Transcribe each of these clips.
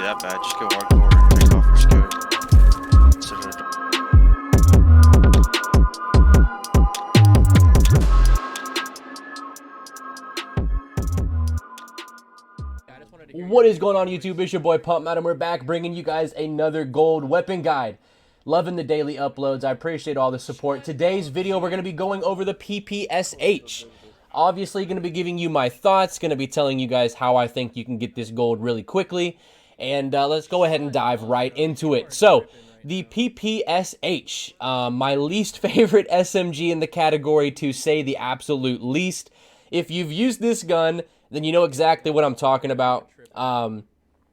that bad. Just go hardcore and take off your scope. What is going on, YouTube? It's your boy Pump Matt, and we're back bringing you guys another gold weapon guide. Loving the daily uploads. I appreciate all the support. Today's video, we're going to be going over the PPSH. Obviously, going to be giving you my thoughts, going to be telling you guys how I think you can get this gold really quickly. And let's go ahead and dive right into it. So, the PPSH, my least favorite SMG in the category, to say the absolute least. If you've used this gun, then you know exactly what I'm talking about.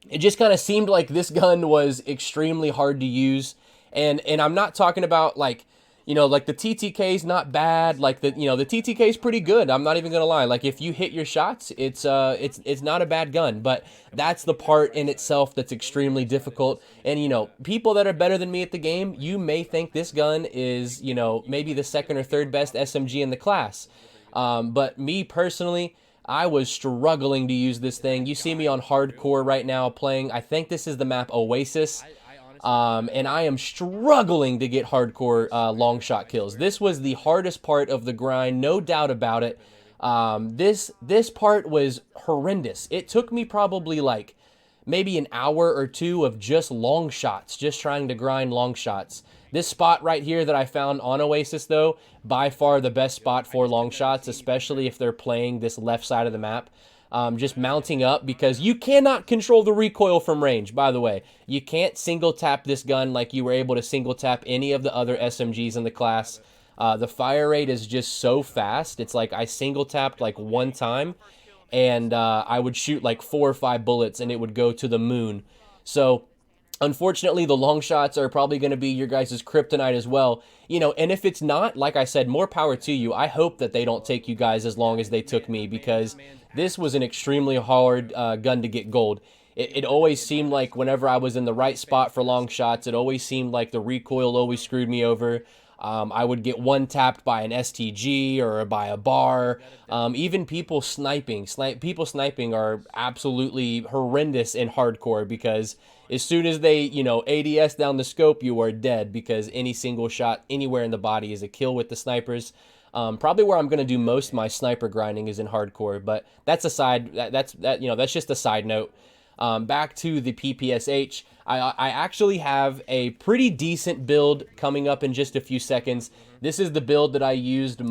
It just kind of seemed like this gun was extremely hard to use. And I'm not talking about like the TTK is not bad. Like the TTK is pretty good. I'm not even gonna lie. Like if you hit your shots, it's not a bad gun. But that's the part in itself that's extremely difficult. And people that are better than me at the game, you may think this gun is maybe the second or third best SMG in the class. But me personally, I was struggling to use this thing. You see me on hardcore right now playing. I think this is the map Oasis. And I am struggling to get hardcore long shot kills. This was the hardest part of the grind, no doubt about it. This part was horrendous. It took me probably like maybe an hour or two of just long shots, just trying to grind long shots. This spot right here that I found on Oasis, though, by far the best spot for long shots, especially if they're playing this left side of the map. Just mounting up, because you cannot control the recoil from range, by the way. You can't single tap this gun like you were able to single tap any of the other SMGs in the class. The fire rate is just so fast. It's like I single tapped like one time, and I would shoot like 4 or 5 bullets, and it would go to the moon. So unfortunately, the long shots are probably going to be your guys' kryptonite as well. And if it's not, like I said, more power to you. I hope that they don't take you guys as long as they took me, because this was an extremely hard gun to get gold. It always seemed like whenever I was in the right spot for long shots, it always seemed like the recoil always screwed me over. I would get one-tapped by an STG or by a bar. Even people sniping. People sniping are absolutely horrendous in hardcore, because as soon as they, ADS down the scope, you are dead, because any single shot anywhere in the body is a kill with the snipers. Probably where I'm going to do most of my sniper grinding is in hardcore, but that's that's just a side note. Back to the PPSH, I actually have a pretty decent build coming up in just a few seconds. This is the build that I used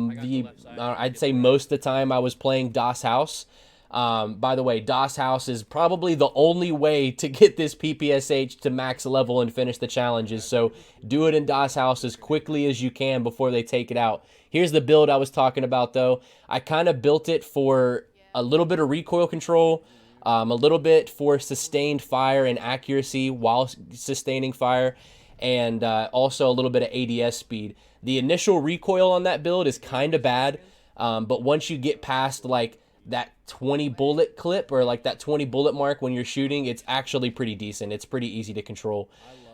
I'd say most of the time I was playing DOS House. By the way, DOS House is probably the only way to get this PPSH to max level and finish the challenges. So do it in DOS House as quickly as you can before they take it out. Here's the build I was talking about, though. I kind of built it for a little bit of recoil control, a little bit for sustained fire and accuracy while sustaining fire, and also a little bit of ADS speed. The initial recoil on that build is kind of bad, but once you get past like that 20 bullet clip, or like that 20 bullet mark when you're shooting, it's actually pretty decent. It's pretty easy to control.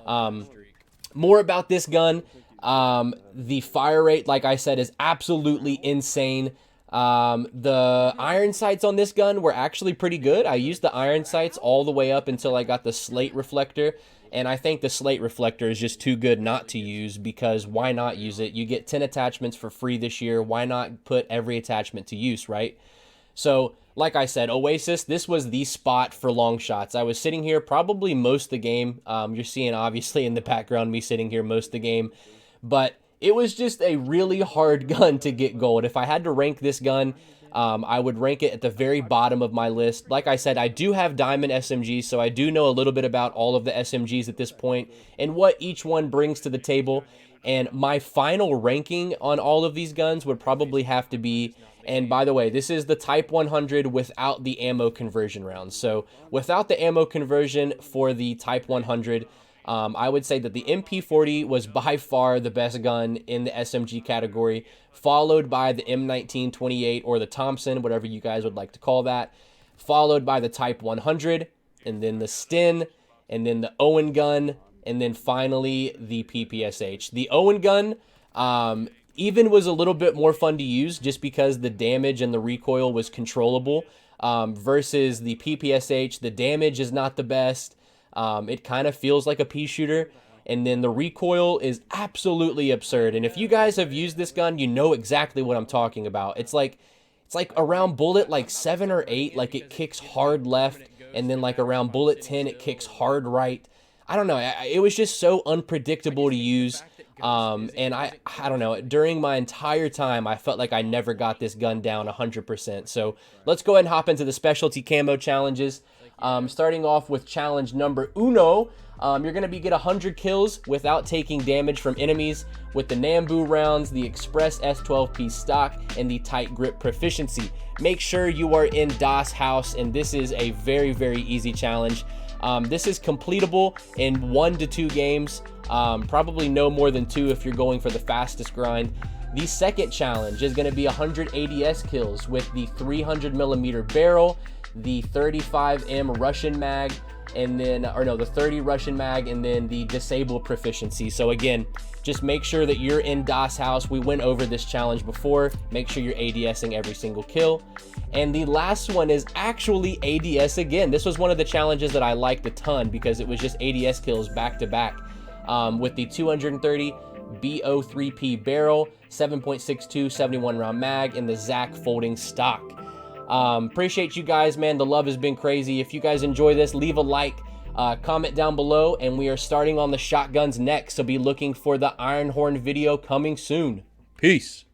More about this gun. The fire rate, like I said, is absolutely insane. The iron sights on this gun were actually pretty good. I used the iron sights all the way up until I got the slate reflector, and I think the slate reflector is just too good not to use, because why not use it? You get 10 attachments for free this year. Why not put every attachment to use, right? So, like I said, Oasis, this was the spot for long shots. I was sitting here probably most of the game. You're seeing, obviously, in the background, me sitting here most of the game. But it was just a really hard gun to get gold. If I had to rank this gun, I would rank it at the very bottom of my list. Like I said, I do have diamond SMGs, so I do know a little bit about all of the SMGs at this point and what each one brings to the table. And my final ranking on all of these guns would probably have to be, and by the way, this is the Type 100 without the ammo conversion rounds. So without the ammo conversion for the Type 100, I would say that the MP40 was by far the best gun in the SMG category, followed by the M1928 or the Thompson, whatever you guys would like to call that, followed by the Type 100, and then the Sten, and then the Owen gun, and then finally the PPSH. The Owen gun even was a little bit more fun to use, just because the damage and the recoil was controllable, versus the PPSH. The damage is not the best. It kind of feels like a pea shooter. And then the recoil is absolutely absurd. And if you guys have used this gun, you know exactly what I'm talking about. It's like around bullet like 7 or 8, like it kicks hard left, and then like around bullet 10, it kicks hard right. I don't know. It was just so unpredictable to use. And I don't know. During my entire time, I felt like I never got this gun down 100%. So let's go ahead and hop into the specialty camo challenges. Starting off with challenge number uno. You're going to get 100 kills without taking damage from enemies with the Nambu rounds, the Express S12P stock, and the tight grip proficiency. Make sure you are in DOS house, and this is a very, very easy challenge. This is completable in 1 to 2 games, probably no more than 2 if you're going for the fastest grind. The second challenge is going to be 100 ADS kills with the 300mm barrel, the 35M Russian mag, and then, or no, the 30 Russian mag, and then the disable proficiency. So again, just make sure that you're in DOS house. We went over this challenge before. Make sure you're ADSing every single kill. And the last one is actually ADS again. This was one of the challenges that I liked a ton because it was just ADS kills back to back with the 230 BO3P barrel, 7.62 71 round mag, and the Zach folding stock. Appreciate you guys, man. The love has been crazy. If you guys enjoy this, leave a like, comment down below, and we are starting on the shotguns next, so be looking for the Iron Horn video coming soon. Peace.